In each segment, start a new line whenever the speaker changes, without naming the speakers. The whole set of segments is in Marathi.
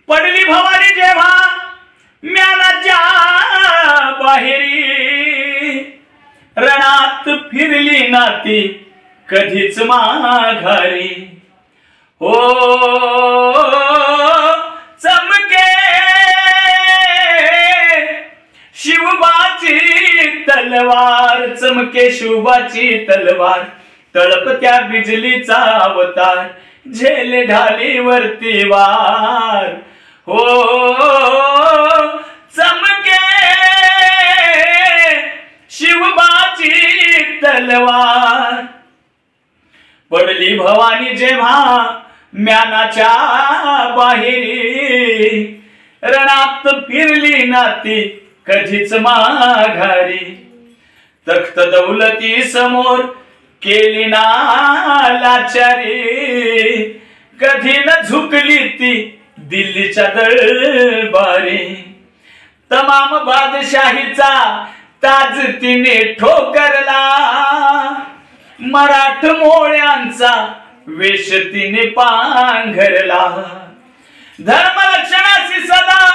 पडली भवानी जेव्हा म्यानाच्या बाहेरी, रणात फिरली नाती कधीच माघारी। हो चमके शिवबाची तलवार, चमके शिवबाची तलवार, तळपत्या बिजलीचा अवतार, झेले ढालीवरती वार। हो चमके शिवबाची तलवार, पडली भवानी जेव्हा म्यानाच्या बाहेरी, रणात फिरली नाती कधीच माघारी। तख्त दौलती समोर केली ना लाचारी, कधी न झुकली ती दिल्लीच्या दरबारी। तमाम बादशाहीचा ताज तिने ठोकरला, मराठ मोळ्यांचा वेश तिने पांघरला। धर्मरक्षणाची सदा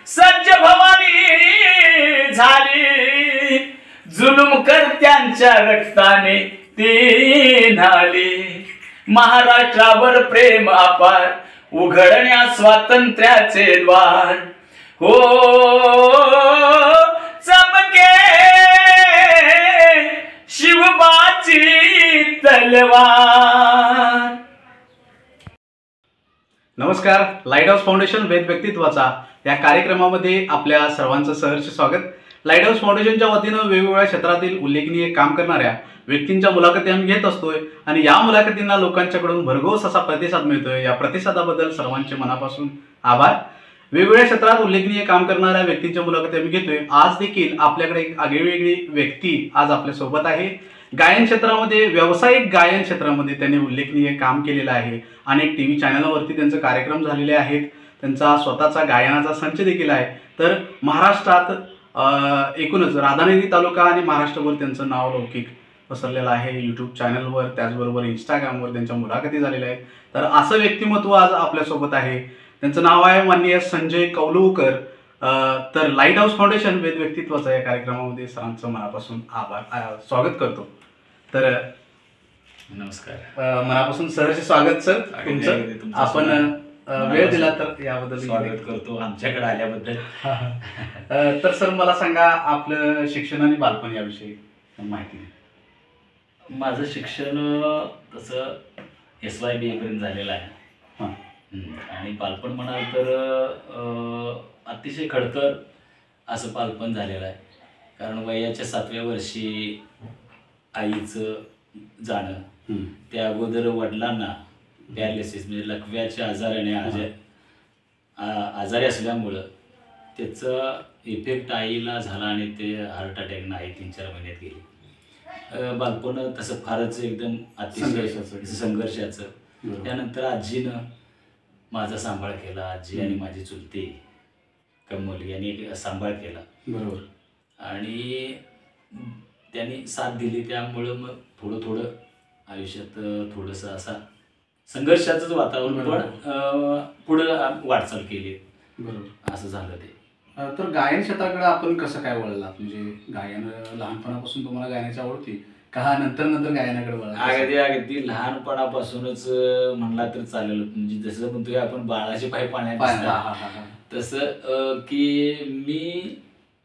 सज्ज भवानी झाली, जुलुम करत्यांच्या रक्ताने ती न्हाली। महाराष्ट्रावर प्रेम अपार, उघडण्या स्वातंत्र्याचे द्वार। हो चमके शिवबाची तलवार।
नमस्कार, लाईट हाऊस फाउंडेशन वेद व्यक्तित्वाचा या कार्यक्रमामध्ये आपल्या सर्वांचं सहर्ष स्वागत। लाईट हाऊस फाउंडेशनच्या वतीनं वेगवेगळ्या क्षेत्रातील उल्लेखनीय काम करणाऱ्या व्यक्तींच्या मुलाखती आम्ही घेत असतोय आणि या मुलाखतींना लोकांच्याकडून भरघोस असा प्रतिसाद मिळतोय। या प्रतिसादाबद्दल सर्वांचे मनापासून आभार। वेगवेगळ्या क्षेत्रात उल्लेखनीय काम करणाऱ्या व्यक्तींच्या मुलाखती आम्ही घेतोय। आज देखील आपल्याकडे एक आगळीवेगळी व्यक्ती आज आपल्या सोबत आहे। गायन क्षेत्रामध्ये, व्यावसायिक गायन क्षेत्रामध्ये त्यांनी उल्लेखनीय काम केलेलं आहे। अनेक टीव्ही चॅनलवरती त्यांचे कार्यक्रम झालेले आहेत। त्यांचा स्वतःचा गायनाचा संच देखील आहे। तर महाराष्ट्रात एकूणच राधानगरी तालुका आणि महाराष्ट्रभर त्यांचं नाव लौकिक पसरलेलं आहे। यूट्यूब चॅनलवर, त्याचबरोबर इंस्टाग्रामवर त्यांच्या मुलाखती झालेल्या आहेत। तर असं व्यक्तिमत्व आज आपल्यासोबत आहे। त्यांचं नाव आहे माननीय संजय कौलुकर। तर लाईट हाऊस फाउंडेशन वेद व्यक्तित्वाचा या कार्यक्रमामध्ये सरांचं मनापासून आभार, स्वागत करतो। तर
नमस्कार,
मनापासून सहर्ष स्वागत सर तुमचं। आपण वेळ दिला तर याबद्दल
स्वागत करतो, आमच्याकडे आल्याबद्दल।
तर सर मला सांगा, आपलं शिक्षण आणि बालपण याविषयी माहिती द्या।
माझं शिक्षण तसं SYBA पर्यंत झालेलं आहे आणि बालपण म्हणाल तर अतिशय खडतर असं बालपण झालेलं आहे। कारण वयाच्या 7व्या वर्षी आईचं जाणं, त्या अगोदर वडिलांना पॅरालिसिस म्हणजे लकव्याच्या आजाराने आजारी असल्यामुळं त्याचा इफेक्ट आईला झाला आणि ते हार्ट अटॅकनं आई 3-4 महिन्यात गेली। बालपण तसं फारच एकदम अतिशय संघर्षाचं। त्यानंतर आजीनं माझा सांभाळ केला। आजी आणि माझी चुलती कमल यांनी सांभाळ केला,
बरोबर, आणि
त्यांनी साथ दिली। त्यामुळं मग थोडं थोडं आयुष्यात थोडंसं असा संघर्षाचंच वातावरण, पण पुढं वाटचाल केली, बरोबर, असं झालं ते।
तर गायन क्षेत्राकडे आपण कसं काय वळलात? म्हणजे गायन लहानपणापासून तुम्हाला गायनाची आवड होती का नंतर नंतर गायनाकडे वळला?
अगदी लहानपणापासूनच म्हणला तर चालेल। म्हणजे जसं म्हणतोय आपण बाळाचे पाय पाण्यात, तसं की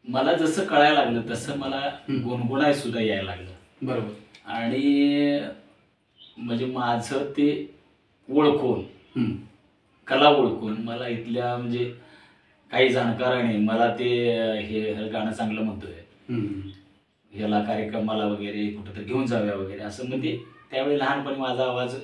मला जसं कळायला लागलं तसं मला गुणगुणाय सुद्धा यायला लागलं,
बरोबर।
आणि म्हणजे माझं ते ओळखून, कला ओळखून मला इथल्या म्हणजे काही जाणकाराने मला ते हे गाणं चांगलं म्हणतोय, ह्याला कार्यक्रमाला वगैरे कुठंतरी घेऊन जाऊया वगैरे असं, म्हणजे त्यावेळी लहानपणी माझा आवाज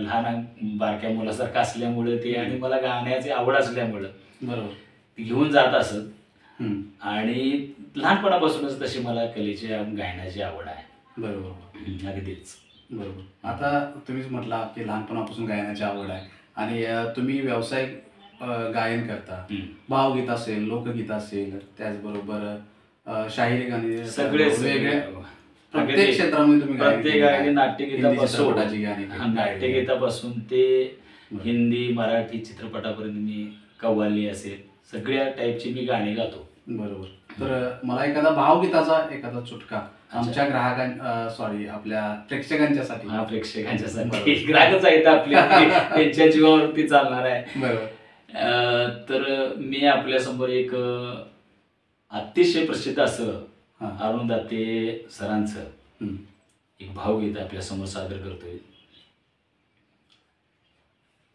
लहान बारक्या मुलासारखा असल्यामुळे ते, आणि मला गाण्याची आवड असल्यामुळं, बरोबर, ती घेऊन जात असत। आणि लहानपणापासूनच तशी मला कलेची गायनाची आवड आहे,
बरोबर,
अगदीच,
बरोबर। आता तुम्हीच म्हटला की लहानपणापासून गायनाची आवड आहे आणि तुम्ही व्यावसायिक गायन करता, भावगीत असेल, लोकगीत असेल, त्याचबरोबर शाहिरी गाणी,
सगळे
वेगळे प्रत्येक क्षेत्रामध्ये तुम्ही
प्रत्येक नाट्यगीतापासून ते हिंदी मराठी चित्रपटापर्यंत मी
बरोबर.
असेल, सगळ्या टाईपची मी गाणी गातो.
बरोबर. तर मला एखादा भावगीताचा एखादा चुटका आमच्या सॉरी आपल्या प्रेक्षकांच्यासाठी.
हा, प्रेक्षकांच्यासाठी ग्राहकच आहेत आपले, त्यांच्या जीवावरती चालणार आहे.
बरोबर.
तर मी आपल्यासमोर एक अतिशय प्रसिद्ध असं अरुण दाते सरांचं एक भावगीत आपल्यासमोर सादर करतोय.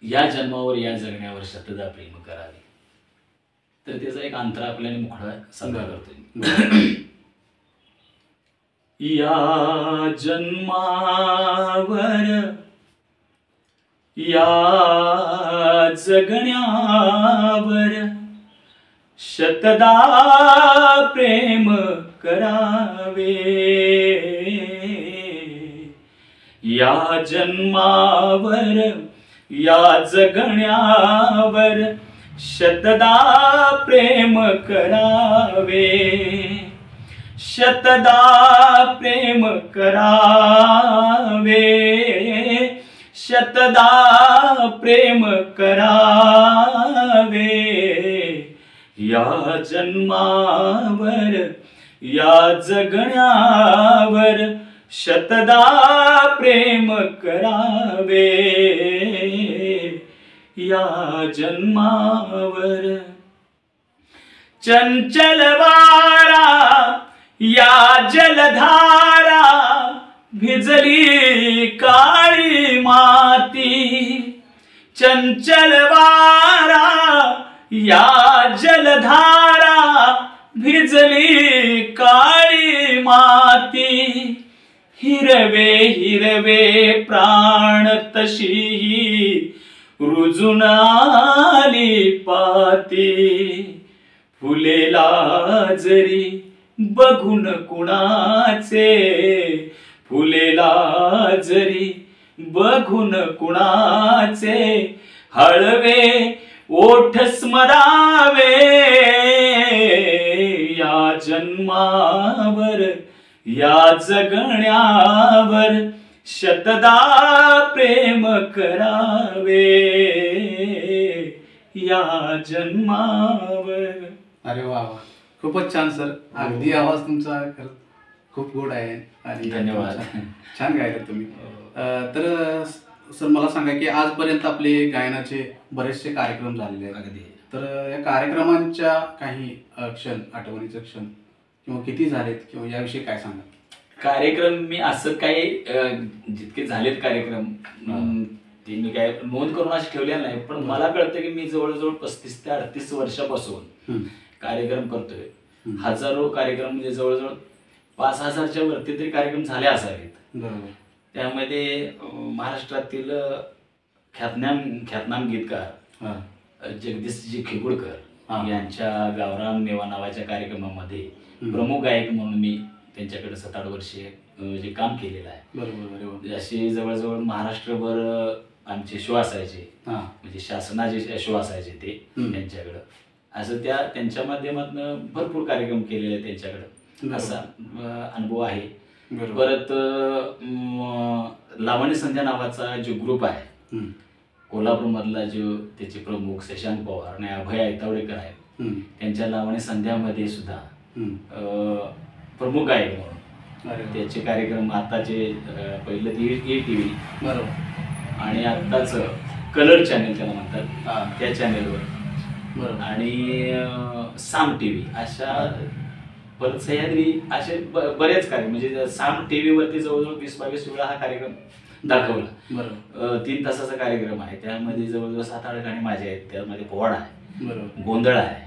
या जन्मावर या जगण्यावर शतदा प्रेम करावे. तर त्याचा एक अंतरा आपल्याला मुखडा सादर करतोय. या जन्मावर या जगण्यावर शतदा प्रेम करावे. या जन्मावर या जगण्यावर शतदा प्रेम करावे. शतदा प्रेम करावे. शतदा प्रेम करावे. या जन्मावर या जगण्यावर शतदा प्रेम करावे. या जन्मावर चंचल वारा या जलधारा भिजली काळी माती. चंचल वारा या जलधारा भिजली काळी माती. हिरवे हिरवे प्राण तशी रुजून आली पाती. फुलेला जरी बघून कुणाचे, फुलेला जरी बघून कुणाचे हळवे ओठ स्मरावे. या जन्मावर या जगण्यावर शतदा प्रेम करावे. या जन्मावर.
अरे वा वा, खूपच छान सर. अगदी आवाज तुमचा खूप गोड आहे आणि
धन्यवाद.
छान गायला तुम्ही. तर सर मला सांगा की आजपर्यंत आपले गायनाचे बरेचसे कार्यक्रम झालेले आहेत.
अगदी.
तर या कार्यक्रमांच्या काही क्षण, आठवणीचे क्षण किंवा किती झालेत किंवा याविषयी काय सांगा.
कार्यक्रम मी असं काही जितके झालेत कार्यक्रम ते मी काय नोंद करून असे ठेवलेले नाही, पण मला कळतं की मी जवळजवळ 35 ते 38 वर्षापासून कार्यक्रम करतोय. हजारो कार्यक्रम म्हणजे जवळजवळ 5000च्या वरती तरी कार्यक्रम झाले असावेत. त्यामध्ये महाराष्ट्रातील ख्यातनाम गीतकार जगदीशजी खेगुडकर यांच्या गावरान मेवा नावाच्या कार्यक्रमामध्ये प्रमुख गायक म्हणून मी त्यांच्याकडे 7-8 वर्षे जे काम केलेलं आहे.
बरोबर.
असे जवळजवळ महाराष्ट्रभर आमचे शो असायचे, म्हणजे शासनाचे शो असायचे ते त्यांच्याकडं. असं त्यांच्या माध्यमातून भरपूर कार्यक्रम केलेले त्यांच्याकडं, असा अनुभव आहे. परत लावणी संध्या नावाचा जो ग्रुप आहे कोल्हापूर मधला, जो त्याचे प्रमुख शशांक पवार आणि अभय ऐतावडेकर आहेत, त्यांच्या लावणी संध्यामध्ये सुद्धा प्रमुख गायक म्हणून त्याचे कार्यक्रम आताचे पहिलं ETV आणि आत्ताच कलर चॅनेल त्याला म्हणतात, त्या चॅनेलवर आणि साम TV अशा परत सह्याद्री असे बरेच कार्यक्रम, म्हणजे साम TV वरती जवळजवळ 20-22 वेळा हा कार्यक्रम दाखवला. 3 तासाचा कार्यक्रम आहे. त्यामध्ये जवळजवळ 7-8 गाणी माझी आहेत. त्यामध्ये पोवाडा आहे, गोंधळ आहे,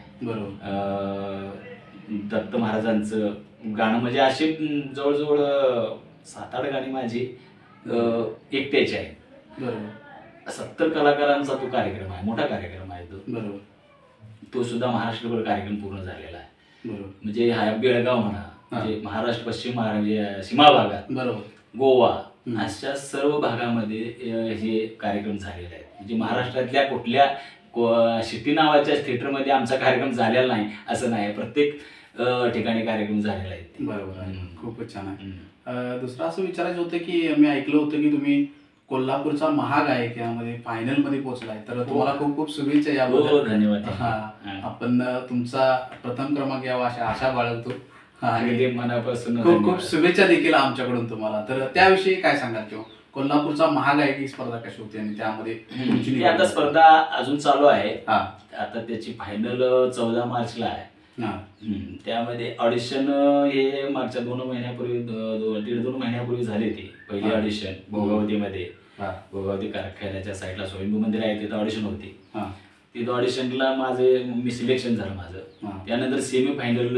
दत्त महाराजांचं गाणं, म्हणजे अशी जवळजवळ 7-8 गाणी माझी एकट्याची आहेत. 70 कलाकारांचा तो कार्यक्रम आहे, मोठा कार्यक्रम आहे तो. तो सुद्धा महाराष्ट्रभर कार्यक्रम पूर्ण झालेला आहे. म्हणजे हा बेळगाव म्हणा, म्हणजे महाराष्ट्र पश्चिम महाराष्ट्र सीमा भागात, गोवा अशा सर्व भागामध्ये हे कार्यक्रम झालेले आहेत. म्हणजे महाराष्ट्रातल्या कुठल्या शिट्टी नावाच्या थिएटरमध्ये आमचा कार्यक्रम झालेला नाही असं नाही, प्रत्येक ठिकाणी कार्यक्रम झालेला आहे.
बरोबर आहे, खूपच छान आहे. दुसरं असं विचारायचं होतं की मी ऐकलं होतं की तुम्ही कोल्हापूरचा महागायक यामध्ये फायनल मध्ये पोहोचलाय, तर तुम्हाला खूप खूप शुभेच्छा याबद्दल.
धन्यवाद.
आपण तुमचा प्रथम क्रमांक यावा अशा आशा बाळगतो
आणि मनापासून
खूप खूप शुभेच्छा देखील आमच्याकडून तुम्हाला. तर त्याविषयी काय सांगाल किंवा कोल्हापूरचा महागायकी स्पर्धा कशी होती आणि त्यामध्ये
तुमची आता स्पर्धा अजून चालू आहे. आता त्याची फायनल 14 मार्चला आहे. त्यामध्ये ऑडिशन हे मागच्या 2 महिन्यापूर्वी 1.5-2 महिन्यापूर्वी झाले. ते पहिले ऑडिशन भोगावतीमध्ये, भोगावती कारखान्याच्या साईडला स्वयंभू मंदिर आहे, तिथं ऑडिशन होती. तिथं ऑडिशनला मी सिलेक्शन झालं माझं. त्यानंतर सेमी फायनल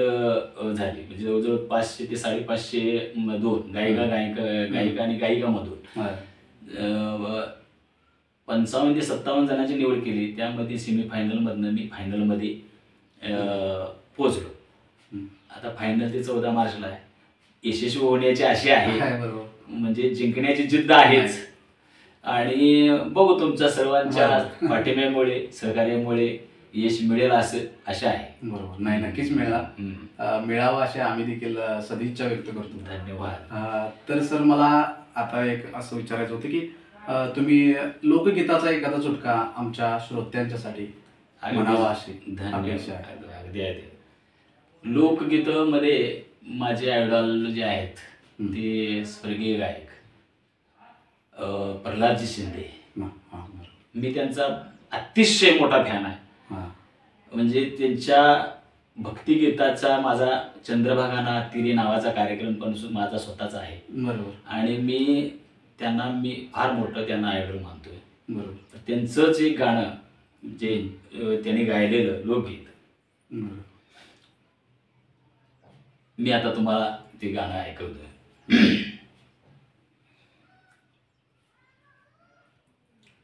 झाली, म्हणजे जवळजवळ 500 ते 550 गायिका आणि गायिकामधून 55 ते 57 जणांची निवड केली. त्यामध्ये सेमी फायनल मधनं मी फायनलमध्ये पोहोचलो. आता फायनल ते 14 मार्चला आहे. यशस्वी होण्याची आशा आहे, म्हणजे जिंकण्याची जिद्द आहेच. आणि बघू तुमच्या सर्वांच्या पाठिंब्यामुळे, सहकार्यामुळे यश मिळेल असं आशा आहे.
बरोबर. नाही, नक्कीच मिळावं अशी आम्ही देखील सदिच्छा व्यक्त करतो.
धन्यवाद.
तर सर मला आता एक असं विचारायचं होतं की तुम्ही लोकगीताचा एखादा चुटका आमच्या श्रोत्यांच्यासाठी म्हणावा अशी अपेक्षा आहे.
लोकगीत मध्ये माझे आयडॉल जे आहेत ते स्वर्गीय गायक प्रल्हादजी शिंदे. मी त्यांचा अतिशय मोठा फॅन आहे. म्हणजे त्यांच्या भक्तिगीताचा माझा चंद्रभागा तीरी नावाचा कार्यक्रम पण माझा स्वतःचा आहे.
बरोबर.
आणि मी फार मोठं त्यांना आयडॉल मानतोय.
बरोबर.
त्यांचंच एक गाणं जे त्यांनी गायलेलं लोकगीत, मी आता तुम्हाला ते गाणं ऐकवतोय.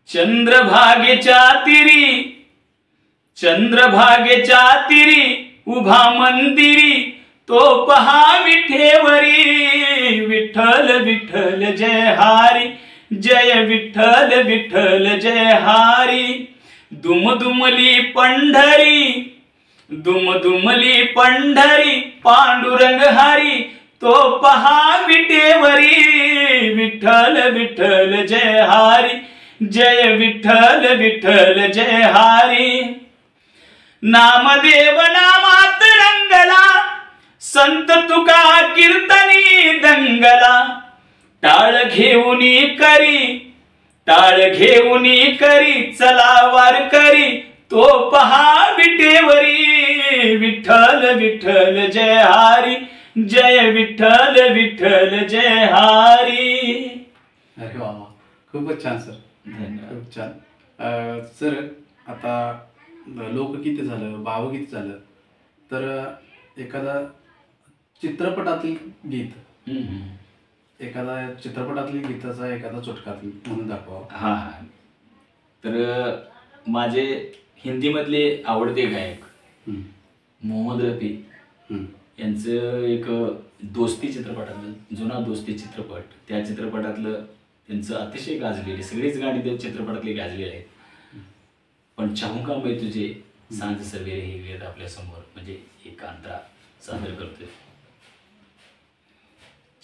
चंद्रभागेच्या तिरी उभा मंदिरी तो पहा विठेवरी. विठ्ठल विठ्ठल जय हारी, जय विठ्ठल विठ्ठल जय हारी. दुमदुमली पंढरी पांडुरंग हरी तो पहा विटेवरी. विठ्ठल विठ्ठल जय हारी, जय विठ्ठल विठ्ठल जय हारी. नामदेव नामात रंगला, संत तुका कीर्तनी दंगला. टाळ घेऊनी करी चला वारकरी तो पहा विटेवरी. विठ्ठल विठ्ठल जय हारी, जय विठ्ठल विठ्ठल जय हारी.
अरे वा, खूपच छान सर. खूप छान. सर आता लोकगीत झालं, भावगीत झालं, तर एखादा चित्रपटातील गीत, एखादा चित्रपटातील गीताचा एखादा चुटका म्हणून दाखवा.
तर माझे हिंदीमधले आवडते गायक मोहम्मद रफी यांचं एक दोस्ती चित्रपटातलं, जुना दोस्ती चित्रपट, त्या चित्रपटातलं त्यांचं अतिशय गाजलेले सगळीच गाणी त्या चित्रपटातली गाजलेली आहेत. पण चाहूंगा मैं तुझे सांज सवेरे हे गीत आपल्या समोर म्हणजे एकांतरा सादर करतोय.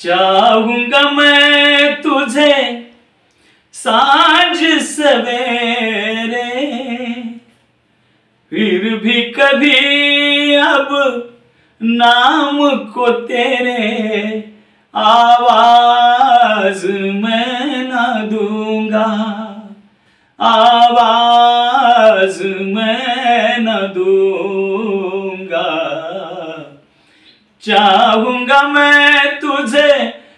चाहूंगा मैं तुझे सांझ सवेरे, फिर भी कभी अब नाम को तेरे आवाज मैं ना दूंगा, आवाज मैं न दूंगा. चाहूंगा मैं तुझे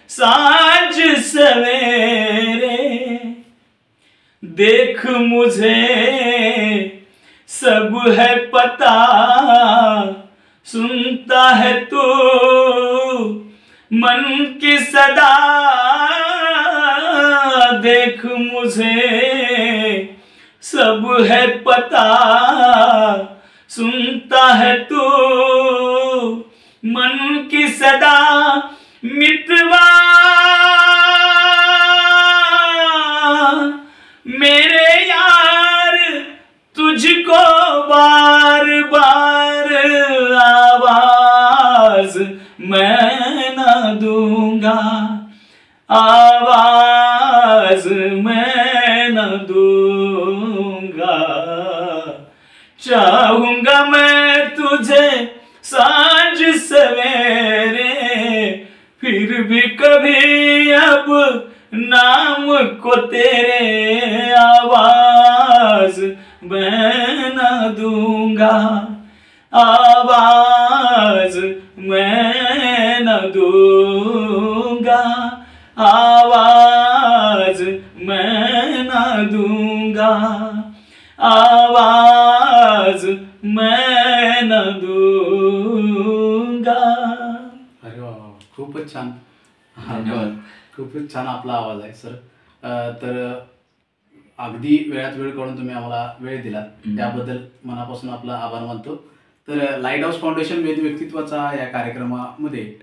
सांझ सवेरे, देख मुझे सब है पता, सुनता है तू मन की सदा. देख मुझे सब है पता, सुनता है तू मन की सदा. मितवा मेरे यार तुझको बार बार आवाज मैं न दूंगा, आवाज मैं चाहूंगा मैं तुझे सांझ सवेरे, फिर भी कभी अब नाम को तेरे आवाज मैं न दूंगा, आवाज मैं न दूंगा, आवाज मैं न दूंगा, आवाज मैं न दूंगा.
अरे वा वा, खूपच छान.
धन्यवाद.
खूपच छान आपला आवाज आहे सर. तर अगदी वेळात वेळ काढून तुम्ही आम्हाला वेळ दिला त्याबद्दल मनापासून आपला आभार मानतो. तर लाईट हाऊस फाउंडेशन वेद व्यक्तित्वाचा या कार्यक्रमामध्ये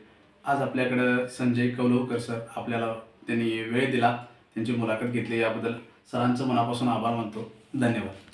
आज आपल्याकडं संजय कौलवकर सर आपल्याला त्यांनी वेळ दिला, त्यांची मुलाखत घेतली, याबद्दल सरांचं मनापासून आभार मानतो. धन्यवाद.